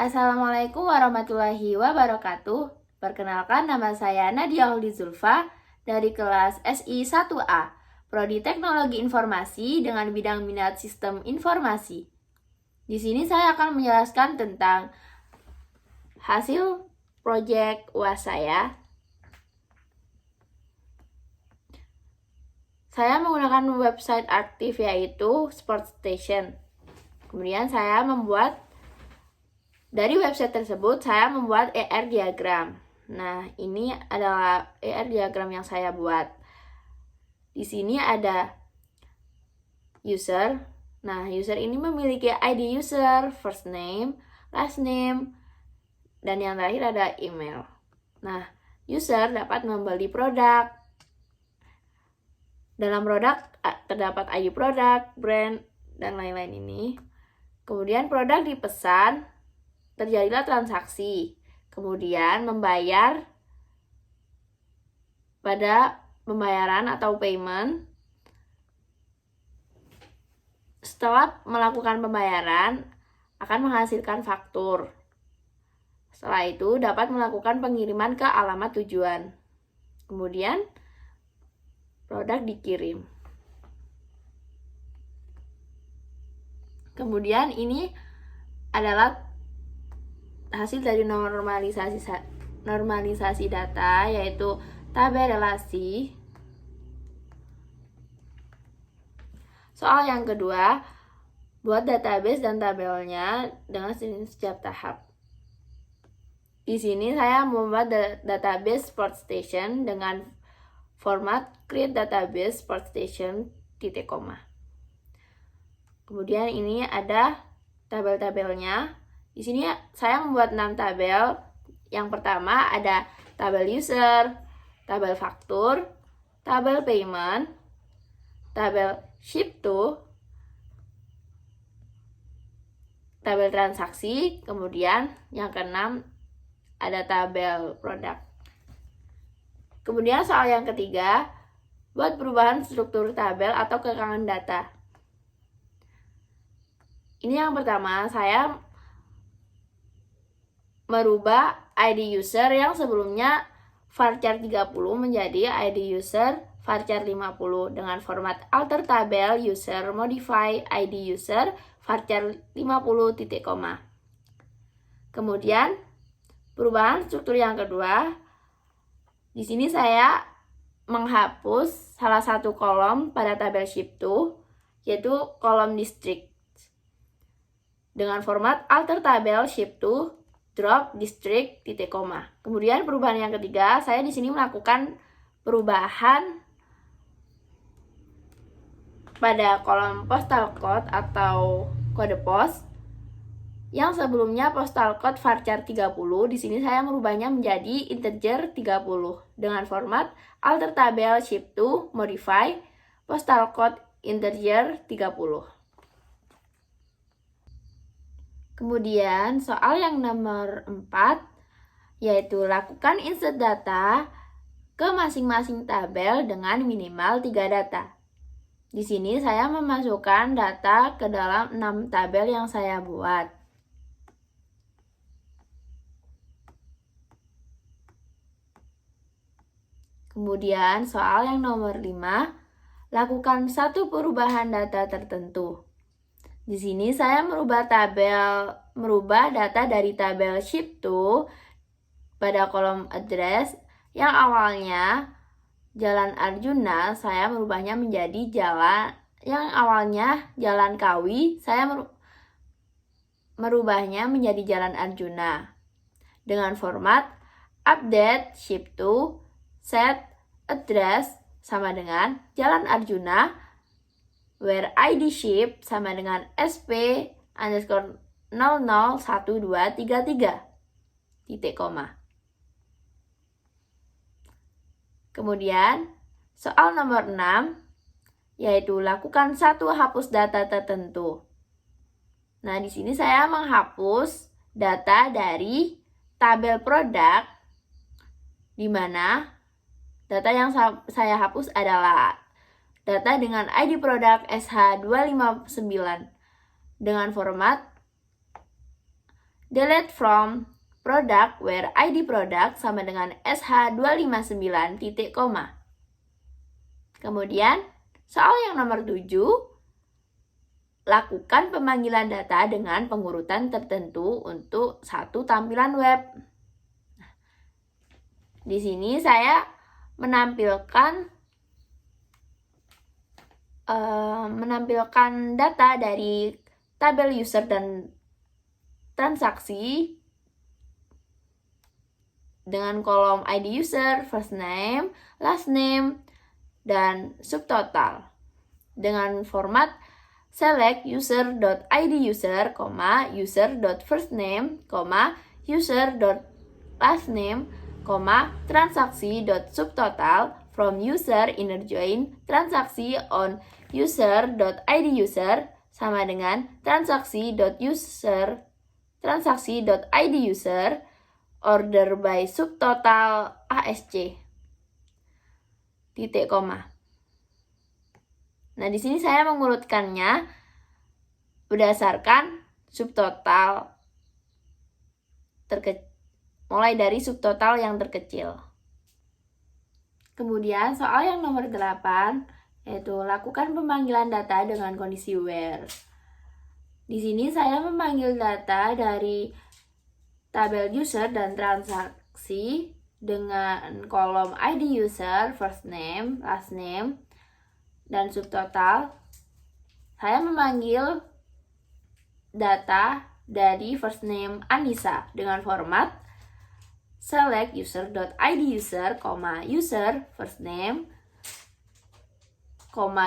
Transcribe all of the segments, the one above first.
Assalamualaikum warahmatullahi wabarakatuh. Perkenalkan, nama saya Nadia Huldi Zulfa dari kelas SI 1A, Prodi Teknologi Informasi dengan bidang minat Sistem Informasi. Di sini saya akan menjelaskan tentang hasil proyek UAS saya. Saya menggunakan website aktif yaitu SportStation. Kemudian dari website tersebut saya membuat ER diagram. Nah, ini adalah ER diagram yang saya buat. Di sini ada user. Nah, user ini memiliki ID user, first name, last name, dan yang terakhir ada email. Nah, user dapat membeli produk. Dalam produk terdapat ID produk, brand, dan lain-lain ini. Kemudian produk dipesan, terjadilah transaksi. Kemudian membayar pada pembayaran atau payment. Setelah melakukan pembayaran, akan menghasilkan faktur. Setelah itu dapat melakukan pengiriman ke alamat tujuan. Kemudian produk dikirim. Kemudian ini adalah hasil dari normalisasi data, yaitu tabel relasi. Soal yang kedua, buat database dan tabelnya dengan setiap tahap. Di sini saya membuat database SportStation dengan format create database SportStation titik koma. Kemudian ini ada tabel-tabelnya. Di sini saya membuat 6 tabel. Yang pertama ada tabel user, tabel faktur, tabel payment, tabel ship to, tabel transaksi, kemudian yang keenam ada tabel produk. Kemudian soal yang ketiga, buat perubahan struktur tabel atau kekangan data. Ini yang pertama, saya merubah ID user yang sebelumnya varchar 30 menjadi ID user varchar 50 dengan format alter tabel user modify ID user varchar 50 titik koma. Kemudian perubahan struktur yang kedua, di sini saya menghapus salah satu kolom pada tabel ship to, yaitu kolom district dengan format alter tabel ship to drop district titik koma. Kemudian perubahan yang ketiga, saya di sini melakukan perubahan pada kolom postal code atau kode pos yang sebelumnya postal code varchar 30. Di sini saya merubahnya menjadi integer 30 dengan format alter tabel ship to modify postal code integer 30. Kemudian soal yang nomor 4, yaitu lakukan insert data ke masing-masing tabel dengan minimal 3 data. Di sini saya memasukkan data ke dalam 6 tabel yang saya buat. Kemudian soal yang nomor 5, lakukan satu perubahan data tertentu. Di sini saya merubah data dari tabel ship to pada kolom address yang awalnya Jalan Arjuna, saya merubahnya menjadi Jalan Kawi, saya merubahnya menjadi Jalan Arjuna dengan format update ship to set address sama dengan Jalan Arjuna, where ID ship sama dengan SP_001233 titik koma. Kemudian soal nomor 6, yaitu lakukan satu hapus data tertentu. Nah, di sini saya menghapus data dari tabel produk, di mana data yang saya hapus adalah data dengan ID produk SH259 dengan format delete from product where ID product sama dengan SH259 titik koma. Kemudian, soal yang nomor 7, lakukan pemanggilan data dengan pengurutan tertentu untuk satu tampilan web. Di sini saya menampilkan data dari tabel user dan transaksi dengan kolom ID user, first name, last name, dan subtotal dengan format select user.iduser, user.firstname, user.lastname, transaksi.subtotal from user inner join transaksi on user.iduser sama dengan transaksi.iduser order by subtotal ASC titik koma. Nah, di sini saya mengurutkannya berdasarkan subtotal mulai dari subtotal yang terkecil. Kemudian soal yang nomor 8 yaitu lakukan pemanggilan data dengan kondisi where. Di sini saya memanggil data dari tabel user dan transaksi dengan kolom ID user, first name, last name, dan subtotal. Saya memanggil data dari first name Anissa dengan format select user.iduser, user first name,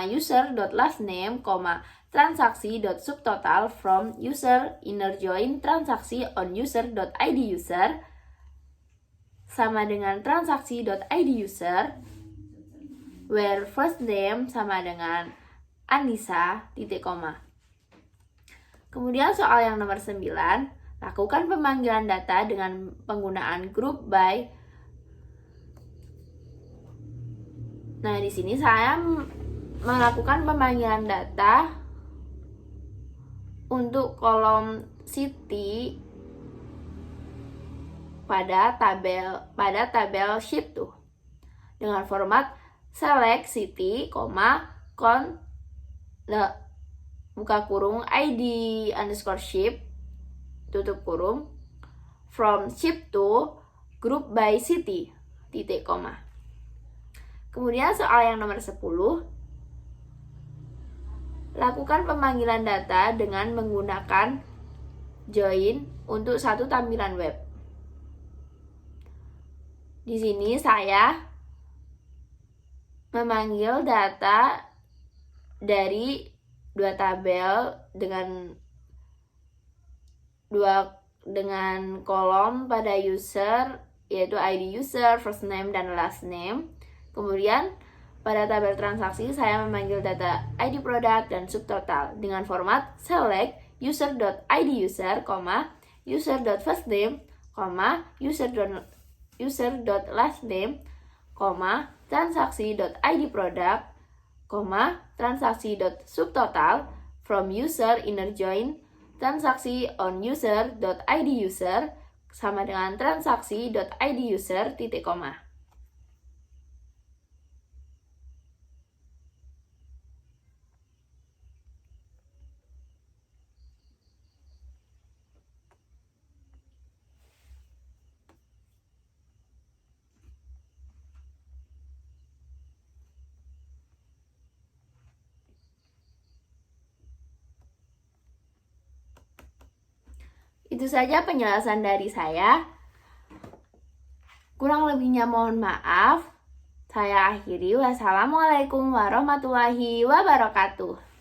user.lastname, transaksi.subtotal from user inner join transaksi on user.iduser sama dengan transaksi.iduser where first name sama dengan Anissa titik koma. Kemudian soal yang nomor 9, lakukan pemanggilan data dengan penggunaan group by. Nah, di sini saya melakukan pemanggilan data untuk kolom city pada tabel sheet tuh dengan format select city, buka kurung ID underscore ship tutup kurung from ship to group by city titik koma. Kemudian soal yang nomor 10, lakukan pemanggilan data dengan menggunakan join untuk satu tampilan web. Di sini saya memanggil data dari dua tabel dengan kolom pada user yaitu ID user, first name, dan last name. Kemudian pada tabel transaksi saya memanggil data ID product dan subtotal dengan format select user.iduser, user.firstname, user.lastname, transaksi.id product, transaksi.subtotal from user inner join transaksi on user.iduser sama dengan transaksi.iduser titik koma. Itu saja penjelasan dari saya. Kurang lebihnya mohon maaf. Saya akhiri. Wassalamualaikum warahmatullahi wabarakatuh.